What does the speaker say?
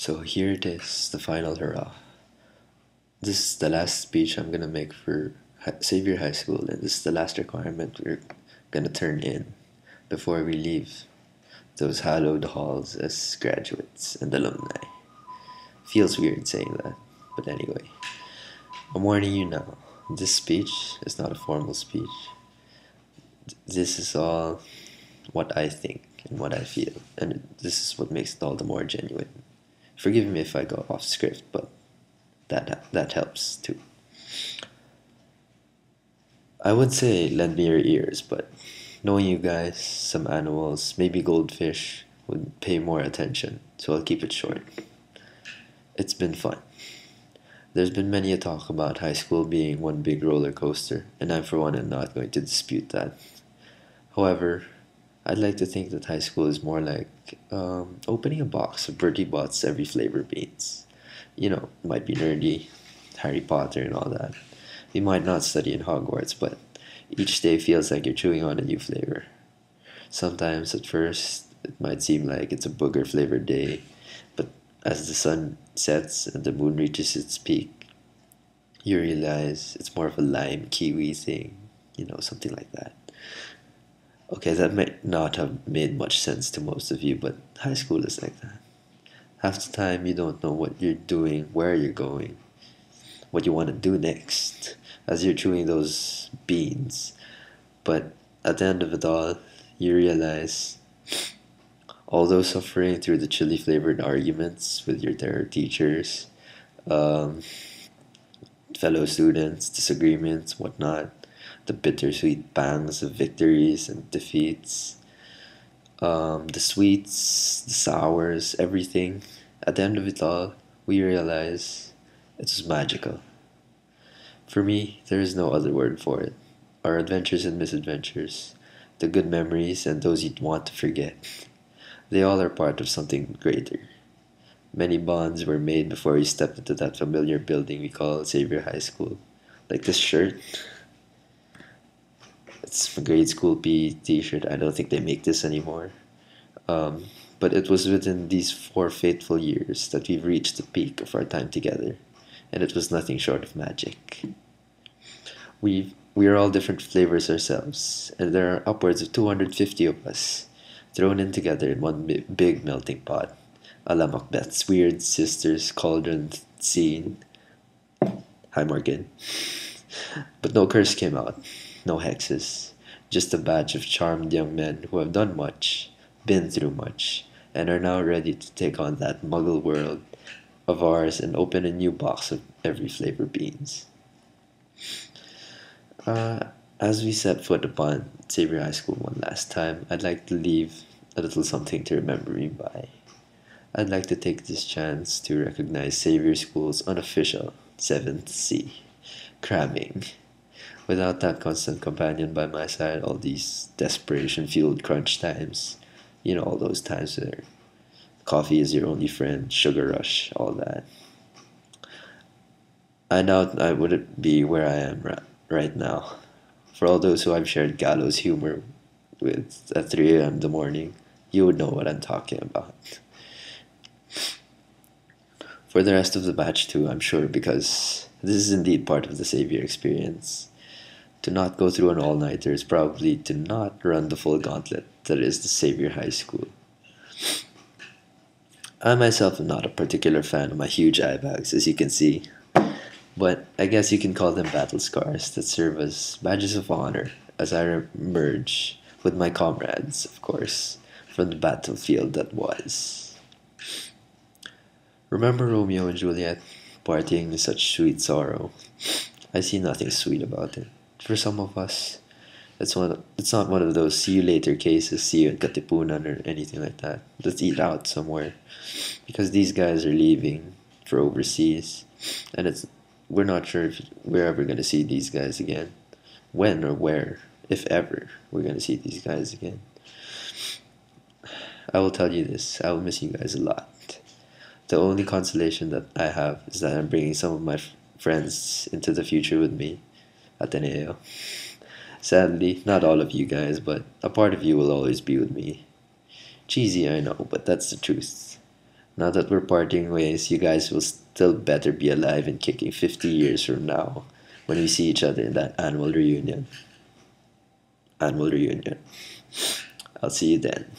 So here it is, the final hurrah. This is the last speech I'm gonna make for Xavier High School, and this is the last requirement we're gonna turn in before we leave those hallowed halls as graduates and alumni. Feels weird saying that, but anyway, I'm warning you now. This speech is not a formal speech. This is all what I think and what I feel, and this is what makes it all the more genuine. Forgive me if I go off script, but that helps too. I would say lend me your ears, but knowing you guys, some animals, maybe goldfish, would pay more attention, so I'll keep it short. It's been fun. There's been many a talk about high school being one big roller coaster, and I for one am not going to dispute that. However, I'd like to think that high school is more like opening a box of Bertie Bott's every flavor beans. Might be nerdy, Harry Potter and all that. You might not study in Hogwarts, but each day feels like you're chewing on a new flavor. Sometimes at first it might seem like it's a booger flavored day, but as the sun sets and the moon reaches its peak, you realize it's more of a lime kiwi thing, something like that. Okay, that might not have made much sense to most of you, but high school is like that. Half the time you don't know what you're doing, where you're going, what you want to do next as you're chewing those beans. But at the end of it all, you realize, although suffering through the chili flavored arguments with your terror teachers, um, fellow students, disagreements, whatnot, the bittersweet pangs of victories and defeats, the sweets, the sours, everything, at the end of it all, we realize it was magical. For me, there is no other word for it. Our adventures and misadventures, the good memories and those you'd want to forget, they all are part of something greater. Many bonds were made before we stepped into that familiar building we call Xavier High School. Like this shirt, it's a grade school PE t-shirt. I don't think they make this anymore. Um, but it was within these 4 fateful years that we've reached the peak of our time together, and it was nothing short of magic. We are all different flavors ourselves, and there are upwards of 250 of us thrown in together in one big melting pot, a la Macbeth's weird sisters cauldron scene. Hi, Morgan. But no curse came out, no hexes, just a batch of charmed young men who have done much, been through much, and are now ready to take on that muggle world of ours and open a new box of every flavor beans. Uh, as we set foot upon Xavier High School one last time, I'd like to leave a little something to remember me by. I'd like to take this chance to recognize Xavier School's unofficial 7th C, cramming. Without that constant companion by my side, all these desperation fueled crunch times, all those times where coffee is your only friend, sugar rush, all that. I doubt I wouldn't be where I am right now. For all those who I've shared gallows humor with at 3 a.m. in the morning, you would know what I'm talking about. For the rest of the batch, too, I'm sure, because this is indeed part of the Savior experience. To not go through an all nighter is probably to not run the full gauntlet that is the Savior High School. I myself am not a particular fan of my huge eye bags, as you can see, but I guess you can call them battle scars that serve as badges of honor as I emerge with my comrades, of course, from the battlefield that was. Remember Romeo and Juliet partying in such sweet sorrow? I see nothing sweet about it. For some of us, it's not one of those see you later cases, see you in Katipunan or anything like that. Let's eat out somewhere. Because these guys are leaving for overseas, and we're not sure if we're ever gonna see these guys again. When or where, if ever, we're gonna see these guys again. I will tell you this, I will miss you guys a lot. The only consolation that I have is that I'm bringing some of my friends into the future with me, Ateneo. Sadly, not all of you guys, but a part of you will always be with me. Cheesy, I know, but that's the truth. Now that we're parting ways, you guys will still better be alive and kicking 50 years from now when we see each other in that annual reunion. Annual reunion. I'll see you then.